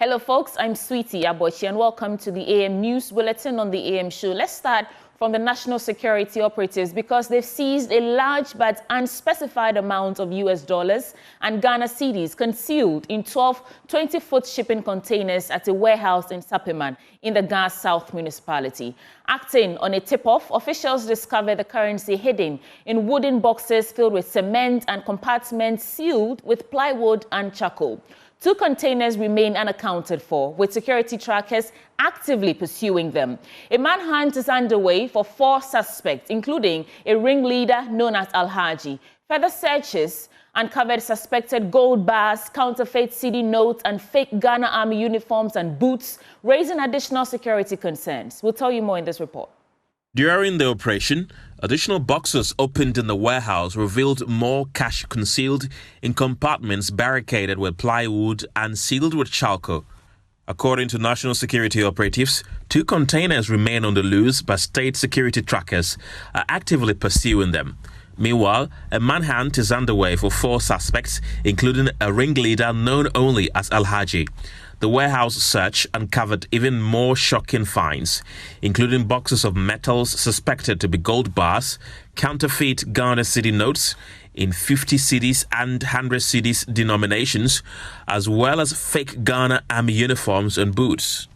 Hello folks, I'm Sweetie Abochi and welcome to the AM News Bulletin on the AM Show. Let's start from the National Security Operatives because they've seized a large but unspecified amount of US dollars and Ghana cedis concealed in 12 20-foot shipping containers at a warehouse in Sapiman in the Ghana South municipality. Acting on a tip-off, officials discovered the currency hidden in wooden boxes filled with cement and compartments sealed with plywood and charcoal. 2 containers remain unaccounted for, with security trackers actively pursuing them. A manhunt is underway for 4 suspects, including a ringleader known as Alhaji. Further searches uncovered suspected gold bars, counterfeit cedi notes, and fake Ghana Army uniforms and boots, raising additional security concerns. We'll tell you more in this report. During the operation, additional boxes opened in the warehouse revealed more cash concealed in compartments barricaded with plywood and sealed with charcoal. According to national security operatives, 2 containers remain on the loose, but state security trackers are actively pursuing them. Meanwhile, a manhunt is underway for 4 suspects, including a ringleader known only as Alhaji. The warehouse search uncovered even more shocking finds, including boxes of metals suspected to be gold bars, counterfeit Ghana cedi notes in 50 cedis and 100 cedis denominations, as well as fake Ghana Army uniforms and boots.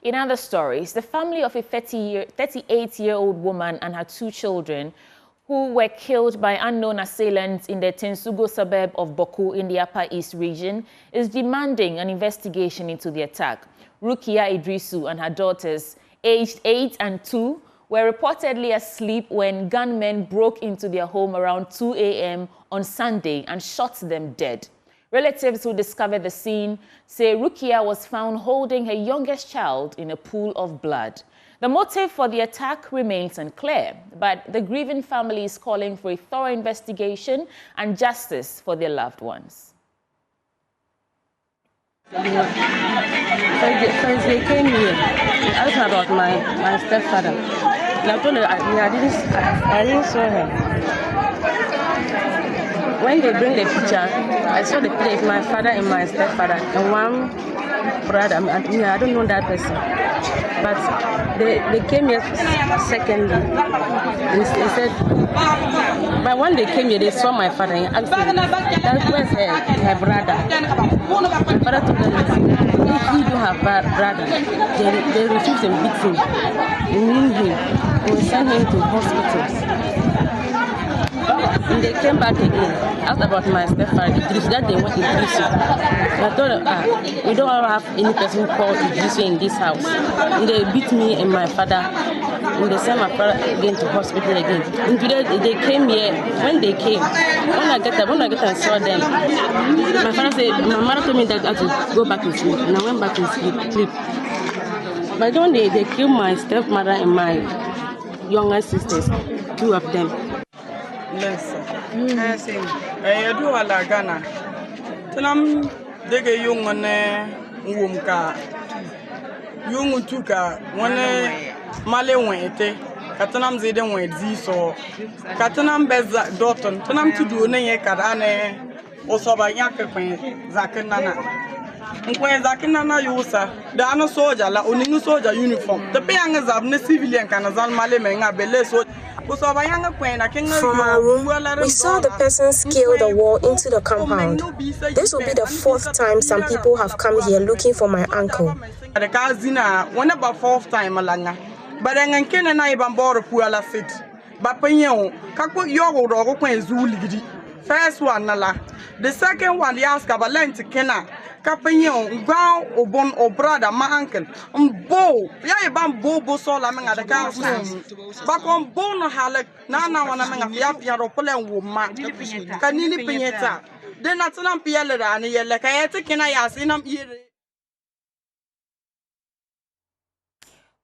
In other stories, the family of a 38-year-old woman and her 2 children who were killed by unknown assailants in the Tensugo suburb of Boku in the Upper East region is demanding an investigation into the attack. Rukia Idrisu and her daughters, aged 8 and 2, were reportedly asleep when gunmen broke into their home around 2 a.m. on Sunday and shot them dead. Relatives who discovered the scene say Rukia was found holding her youngest child in a pool of blood. The motive for the attack remains unclear, but the grieving family is calling for a thorough investigation and justice for their loved ones. Since they came here, they asked about my stepfather. And I told her I didn't saw her. When they bring the picture, I saw the place, my father and my stepfather, and one brother. I don't know that person. But they came here secondly. And they said, but when they came here, they saw my father and asked him, that was her brother. My father told them, if he don't have a brother, they refuse and beat him. They knew him. They will send him to hospitals. And they came back again, asked about my stepfather, Idris, that they want Idris. I told them, we don't have any person called Idris in this house. And they beat me and my father, and they sent my father again to hospital again. And today they came here. When they came, when I get up and saw them, my father said, my mother told me that I had to go back to sleep, and I went back to sleep. But when they killed my stepmother and my younger sisters, 2 of them. Yes. I do a lagana. Tanam dege young on wumka. Young tuka, one male wente. Katanam zeden went ziso. Katanam bez doton. Tanam to do ne karane. Osoba yakakwen zakanana. When Zakinana Yusa, the Anna soldier, la Uningu soldier uniform. The Payanga Zabne civilian Canazal Malemenga Beleso. From our room, we saw the person scale the wall into the compound. This will be the 4th time some people have come here looking for my uncle. The Kazina, one about 4th time, Malanga. But then Ken and I bambor Puala sit. But Pignon, Kaku Yogo Rogo Zuli. First one, Nala. The second one, the ask about Lent Kena. Capignon, Gow, or Bon, or brother, my uncle, Bo, Yabam Bobo Solamang at the castle. Back on Bon Halleck, Nana, one among a Yapia or Poland woman, Canini Pineta. Then that's an Ampiella, and like I can I ask in here.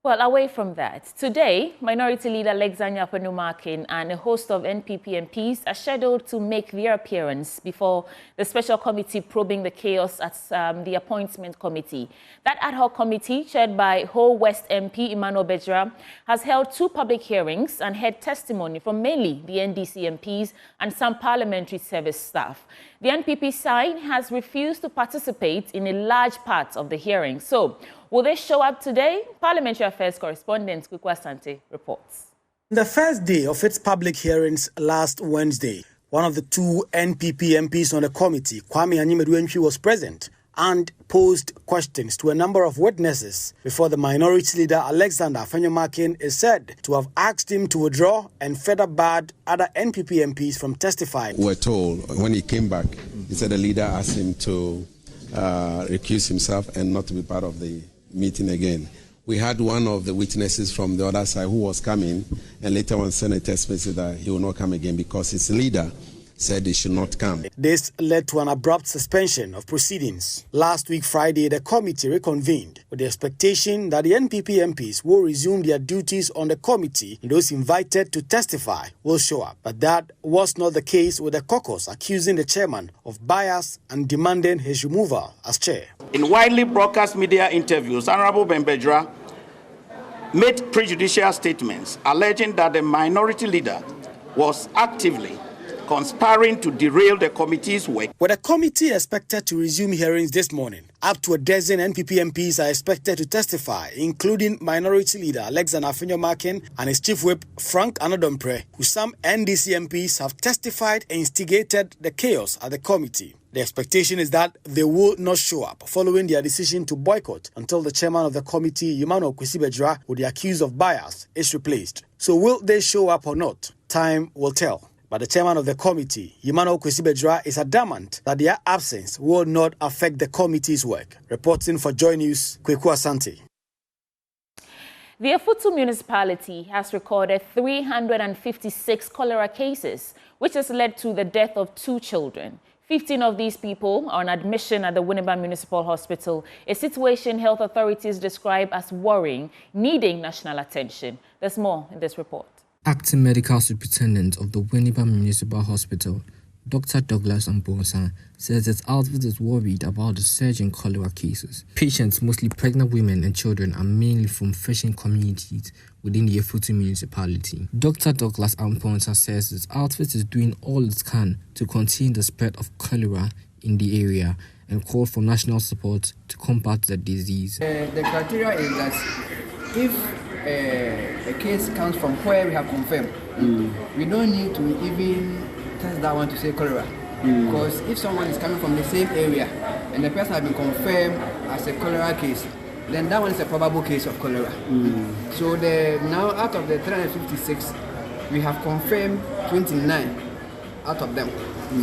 Well, away from that, today, Minority Leader Alexander Penumakin and a host of NPP MPs are scheduled to make their appearance before the special committee probing the chaos at the appointment committee. That ad hoc committee, chaired by Ho West MP Emmanuel Bejra, has held 2 public hearings and heard testimony from mainly the NDC MPs and some parliamentary service staff. The NPP side has refused to participate in a large part of the hearing. So, will they show up today? Parliamentary Affairs correspondent Kweku Asante reports. The first day of its public hearings last Wednesday, one of the 2 NPP MPs on the committee, Kwame Anyimadu, was present and posed questions to a number of witnesses before the Minority Leader Alexander Penumakin is said to have asked him to withdraw and further barred other NPP MPs from testifying. We're told when he came back, he said the leader asked him to recuse himself and not to be part of the meeting again. We had one of the witnesses from the other side who was coming, and later on sent a text message that he will not come again because his leader said he should not come. This led to an abrupt suspension of proceedings. Last week, Friday, the committee reconvened with the expectation that the NPP MPs will resume their duties on the committee and those invited to testify will show up. But that was not the case, with the caucus accusing the chairman of bias and demanding his removal as chair. In widely broadcast media interviews, Honorable Bejra made prejudicial statements alleging that the minority leader was actively conspiring to derail the committee's work. With the committee expected to resume hearings this morning, up to a dozen NPP MPs are expected to testify, including Minority Leader Alexander Penumakin and his Chief Whip Frank Anodompre, who some NDC MPs have testified and instigated the chaos at the committee. The expectation is that they will not show up following their decision to boycott until the chairman of the committee, Emmanuel Bejra, who they accuse of bias, is replaced. So will they show up or not? Time will tell. But the chairman of the committee, Emmanuel Bejra, is adamant that their absence will not affect the committee's work. Reporting for Joy News, Kweku Asante. The Efutu municipality has recorded 356 cholera cases, which has led to the death of 2 children. 15 of these people are on admission at the Winneba Municipal Hospital, a situation health authorities describe as worrying, needing national attention. There's more in this report. Acting Medical Superintendent of the Winneba Municipal Hospital, Dr. Douglas Amponsa, says its outfit is worried about the surge in cholera cases. Patients, mostly pregnant women and children, are mainly from fishing communities within the Efutu municipality. Dr. Douglas Amponsa says its outfit is doing all it can to contain the spread of cholera in the area and called for national support to combat the disease. The criteria is that if a case comes from where we have confirmed, we don't need to even test that one to say cholera. Because if someone is coming from the same area and the person has been confirmed as a cholera case, then that one is a probable case of cholera. So now out of the 356, we have confirmed 29 out of them.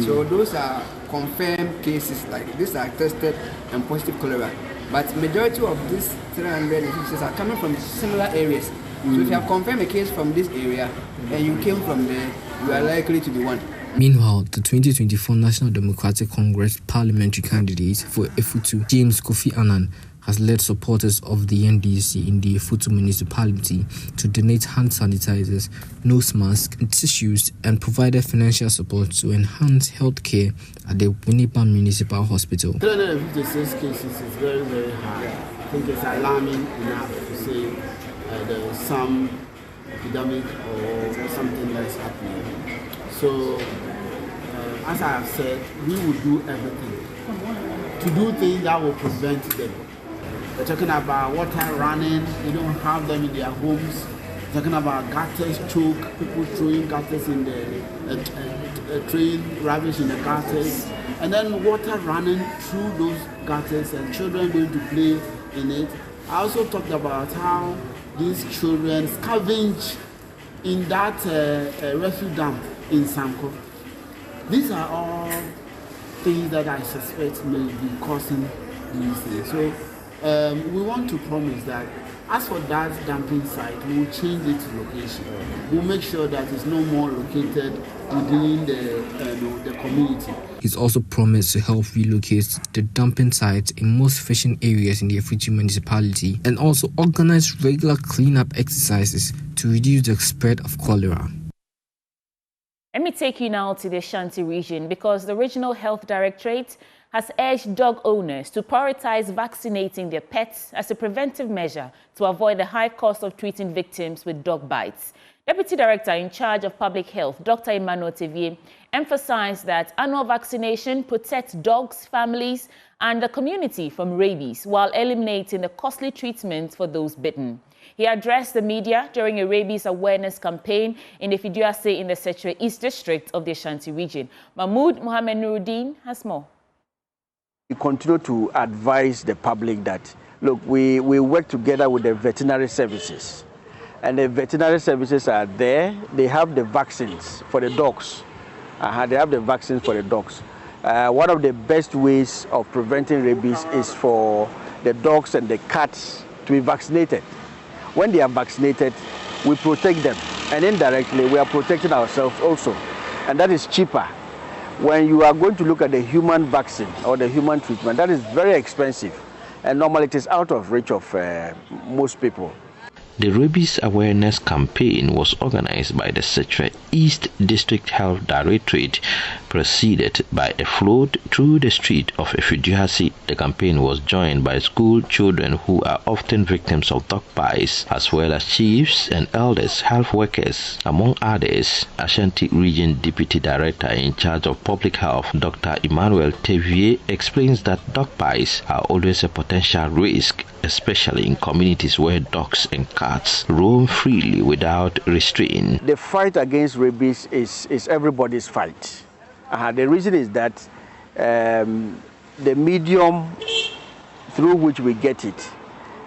So those are confirmed cases, like these are tested and positive cholera. But majority of these 356 are coming from similar areas. So if you have confirmed a case from this area and you came from there, you are likely to be one. Meanwhile, the 2024 National Democratic Congress parliamentary candidate for Efutu, James Kofi Annan, has led supporters of the NDC in the Efutu municipality to donate hand sanitizers, nose masks, and tissues, and provided financial support to enhance healthcare at the Winneba Municipal Hospital. 356 cases is very, very high. I think it's alarming enough to say there's some epidemic or something that's happening. So, as I have said, we will do everything to do things that will prevent them. We're talking about water running, they don't have them in their homes. We're talking about gutters choke, people throwing gutters in the train, rubbish in the gutters, and then water running through those gutters and children going to play in it. I also talked about how these children scavenge in that refuse dump in Sanko. These are all things that I suspect may be causing these things. So we want to promise that as for that dumping site, we will change its location. We'll make sure that it's no more located within the community. He's also promised to help relocate the dumping sites in most fishing areas in the Effici municipality and also organize regular cleanup exercises to reduce the spread of cholera. Let me take you now to the Ashanti region because the Regional Health Directorate has urged dog owners to prioritize vaccinating their pets as a preventive measure to avoid the high cost of treating victims with dog bites. Deputy Director in charge of Public Health, Dr. Emmanuel Tevier, emphasized that annual vaccination protects dogs, families, and the community from rabies while eliminating the costly treatment for those bitten. He addressed the media during a rabies awareness campaign in the Fiduase in the Setre East District of the Ashanti region. Mahmoud Mohamed Nuruddin has more. We continue to advise the public that, look, we work together with the veterinary services. And the veterinary services are there. They have the vaccines for the dogs. They have the vaccines for the dogs. One of the best ways of preventing rabies is for the dogs and the cats to be vaccinated. When they are vaccinated, we protect them. And indirectly, we are protecting ourselves also. And that is cheaper. When you are going to look at the human vaccine or the human treatment, that is very expensive. And normally it is out of reach of most people. The rabies awareness campaign was organized by the Setre East District Health Directorate, preceded by a float through the street of Efiduasi. The campaign was joined by school children who are often victims of dog bites, as well as chiefs and elders, health workers, among others. Ashanti Region Deputy Director in charge of Public Health, Dr. Emmanuel Tevier, explains that dog bites are always a potential risk, especially in communities where dogs and cats roam freely without restraint. The fight against rabies is everybody's fight. The reason is that the medium through which we get it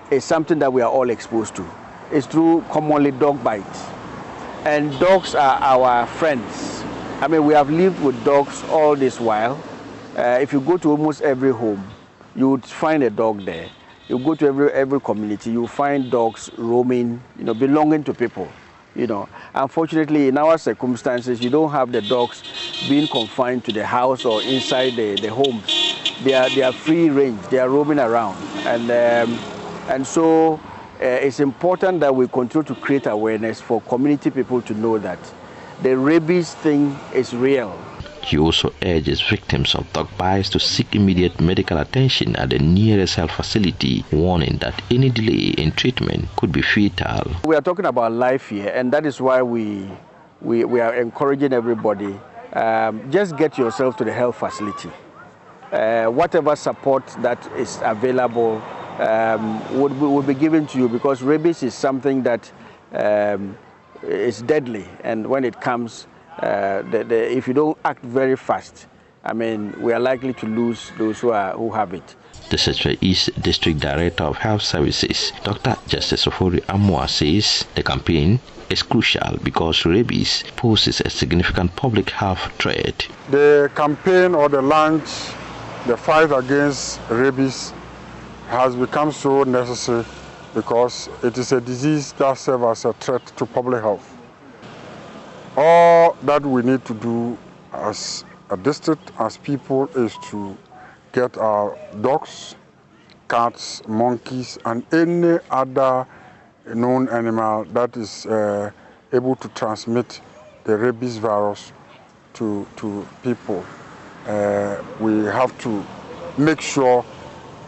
is something that we are all exposed to. It's through commonly dog bites. And dogs are our friends. I mean, we have lived with dogs all this while. If you go to almost every home, you would find a dog there. You go to every community, you find dogs roaming, belonging to people. Unfortunately, in our circumstances, you don't have the dogs being confined to the house or inside the homes. They are free range. They are roaming around, and so it's important that we continue to create awareness for community people to know that the rabies thing is real. He also urges victims of dog bites to seek immediate medical attention at the nearest health facility, warning that any delay in treatment could be fatal. We are talking about life here, and that is why we are encouraging everybody, just get yourself to the health facility. Whatever support that is available would be given to you, because rabies is something that is deadly, and when it comes, if you don't act very fast, I mean, we are likely to lose those who have it. The Setre East District Director of Health Services, Dr. Justice Ofori Amwa, says the campaign is crucial because rabies poses a significant public health threat. The campaign or the launch, the fight against rabies, has become so necessary because it is a disease that serves as a threat to public health. All that we need to do as a district, as people, is to get our dogs, cats, monkeys, and any other known animal that is able to transmit the rabies virus to people. We have to make sure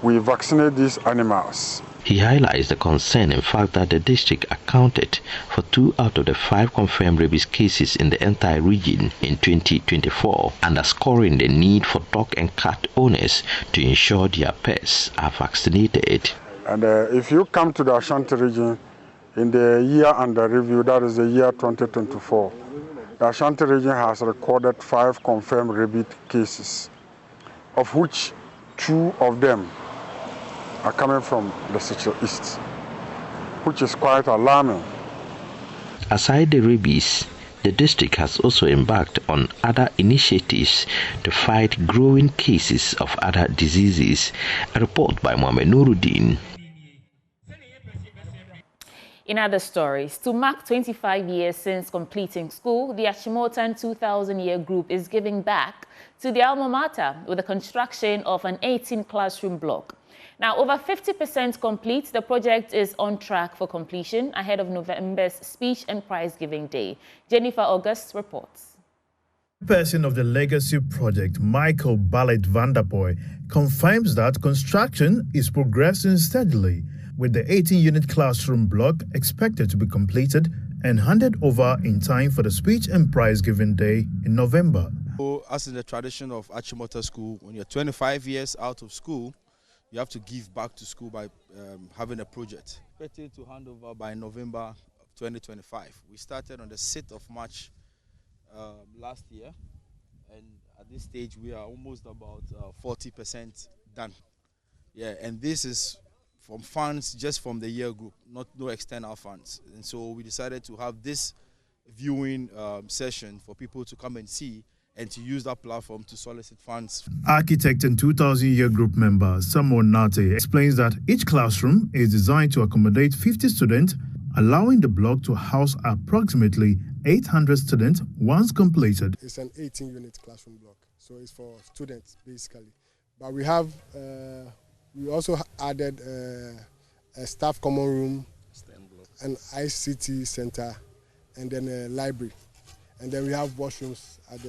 we vaccinate these animals. He highlights the concern and fact that the district accounted for 2 out of the 5 confirmed rabies cases in the entire region in 2024, underscoring the need for dog and cat owners to ensure their pets are vaccinated. And if you come to the Ashanti region in the year under review, that is the year 2024, the Ashanti region has recorded 5 confirmed rabies cases, of which 2 of them are coming from the Setre East, which is quite alarming. Aside the rabies, The district has also embarked on other initiatives to fight growing cases of other diseases. A report by Mohamed Nuruddin. In other stories, to mark 25 years since completing school, the Achimota 2000-year group is giving back to the alma mater with the construction of an 18-classroom block. Now, over 50% complete, the project is on track for completion ahead of November's Speech and Prize Giving Day. Jennifer August reports. Person of the Legacy Project, Michael Ballet Vanderpoy, confirms that construction is progressing steadily, with the 18-unit classroom block expected to be completed and handed over in time for the Speech and Prize Giving Day in November. As in the tradition of Achimota School, when you're 25 years out of school, you have to give back to school by having a project. Expected to hand over by November of 2025. We started on the 6th of March last year, and at this stage we are almost about 40% done. Yeah, and this is from funds just from the year group, no external funds. And so we decided to have this viewing session for people to come and see and to use that platform to solicit funds. Architect and 2000-year group member Samuel Nate explains that each classroom is designed to accommodate 50 students, allowing the block to house approximately 800 students once completed. It's an 18-unit classroom block, so it's for students basically. But we have, we also added a staff common room, an ICT center, and then a library. And then we have washrooms at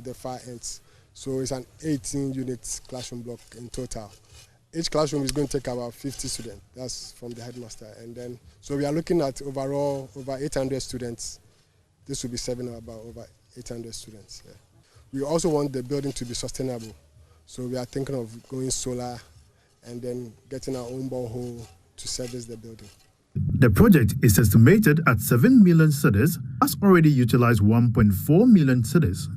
the far ends. So it's an 18-unit classroom block in total. Each classroom is going to take about 50 students. That's from the headmaster. And then, so we are looking at overall over 800 students. This will be serving about over 800 students. Yeah. We also want the building to be sustainable. So we are thinking of going solar and then getting our own borehole to service the building. The project is estimated at 7 million cedis, has already utilized 1.4 million cedis.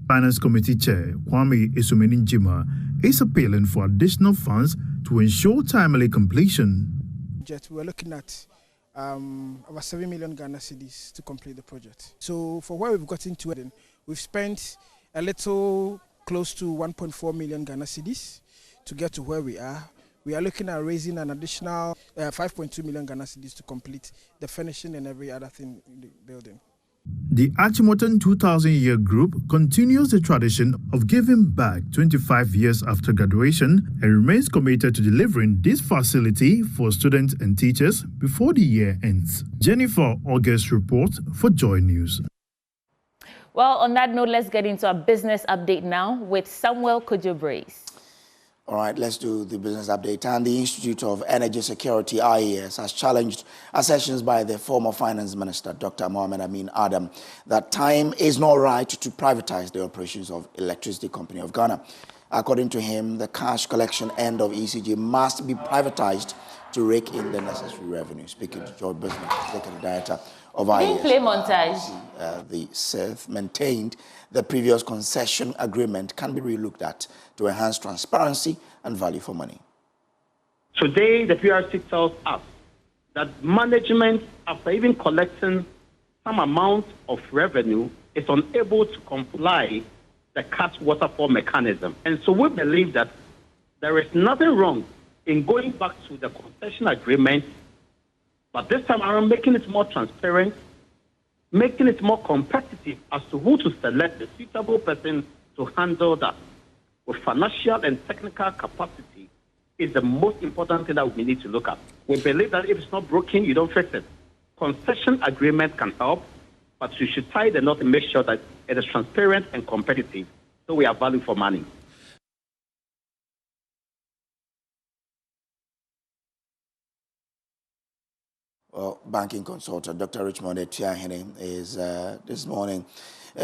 Finance Committee Chair Kwame Isumeninjima is appealing for additional funds to ensure timely completion. We're looking at about 7 million Ghana cedis to complete the project. So for where we've gotten to, we've spent a little close to 1.4 million Ghana cedis to get to where we are. We are looking at raising an additional 5.2 million Ghana cedis to complete the finishing and every other thing in the building. The Achimota 2000-year group continues the tradition of giving back 25 years after graduation and remains committed to delivering this facility for students and teachers before the year ends. Jennifer August report for Joy News. Well, on that note, let's get into a business update now with Samuel Kojo-Brace. All right, let's do the business update. And the Institute of Energy Security, IES, has challenged assertions by the former finance minister, Dr. Mohamed Amin Adam, that time is not right to privatize the operations of Electricity Company of Ghana. According to him, the cash collection end of ECG must be privatized to rake in the necessary revenue. Speaking to George Business, Executive Director of IES, play montage. The SERF maintained the previous concession agreement can be relooked at to enhance transparency and value for money. Today, the PRC tells us that management, after even collecting some amount of revenue, is unable to comply the cat waterfall mechanism. And so we believe that there is nothing wrong in going back to the concession agreement, but this time around making it more transparent, making it more competitive as to who to select the suitable person to handle that with financial and technical capacity is the most important thing that we need to look at. We believe that if it's not broken, you don't fix it. Concession agreement can help, but you should tie the knot and make sure that it is transparent and competitive so we have value for money. Well, banking consultant Dr. Richmond Etiahene is this morning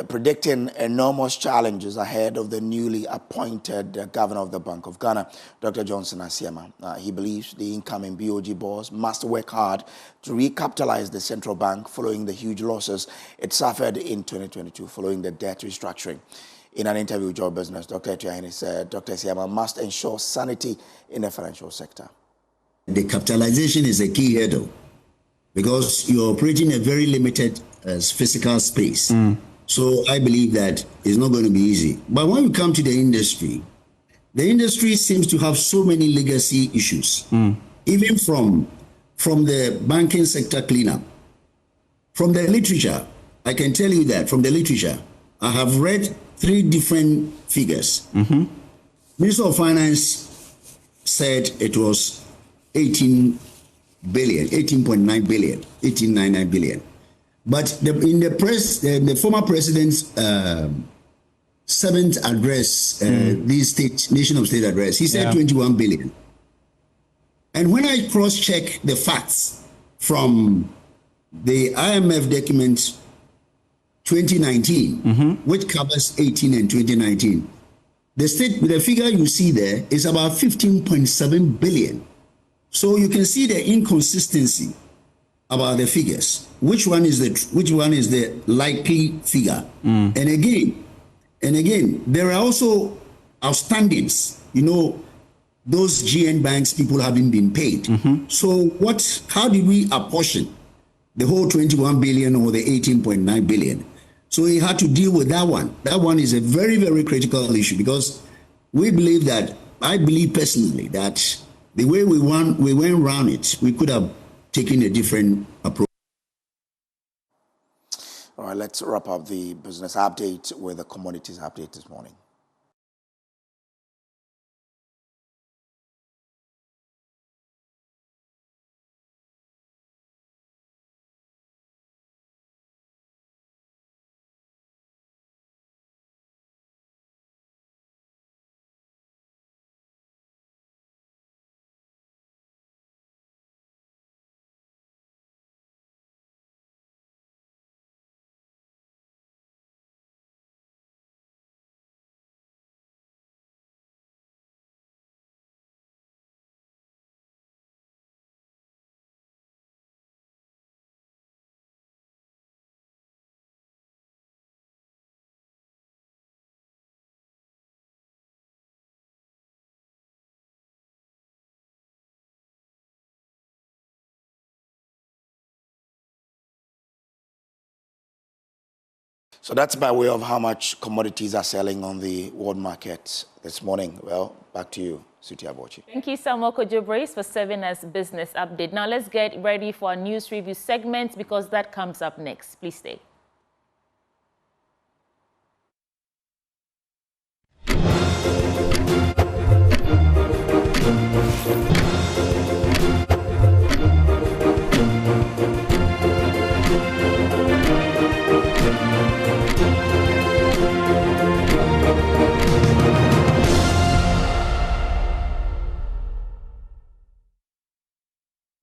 predicting enormous challenges ahead of the newly appointed governor of the Bank of Ghana, Dr. Johnson Asiama. He believes the incoming BOG boss must work hard to recapitalize the central bank following the huge losses it suffered in 2022 following the debt restructuring. In an interview with Joy Business, Dr. Etiahene said Dr. Asiama must ensure sanity in the financial sector. The capitalization is a key hurdle, because you're operating a very limited physical space. So I believe that it's not going to be easy. But when you come to the industry seems to have so many legacy issues, even from the banking sector cleanup. From the literature, I can tell you that from the literature, I have read 3 different figures. Minister of Finance said it was 18 billion, 18.9 billion, 18.99 billion. But in the press, the former president's 7th address, the nation of state address, he said 21 billion. And when I cross-check the facts from the IMF document 2019, which covers 18 and 2019, the figure you see there is about 15.7 billion. So you can see the inconsistency about the figures. Which one is the likely figure? And again, there are also outstandings. You know, those GN banks, people haven't been paid. So how did we apportion the whole 21 billion or the 18.9 billion? So we had to deal with that one. That one is a very, very critical issue, because I believe personally that the way we went around it, we could have taken a different approach. All right, let's wrap up the business update with the commodities update this morning. So that's by way of how much commodities are selling on the world market this morning. Well, back to you, Suti Abochi. Thank you, Samuel Kojo-Brace, for serving us business update. Now let's get ready for our news review segment, because that comes up next. Please stay.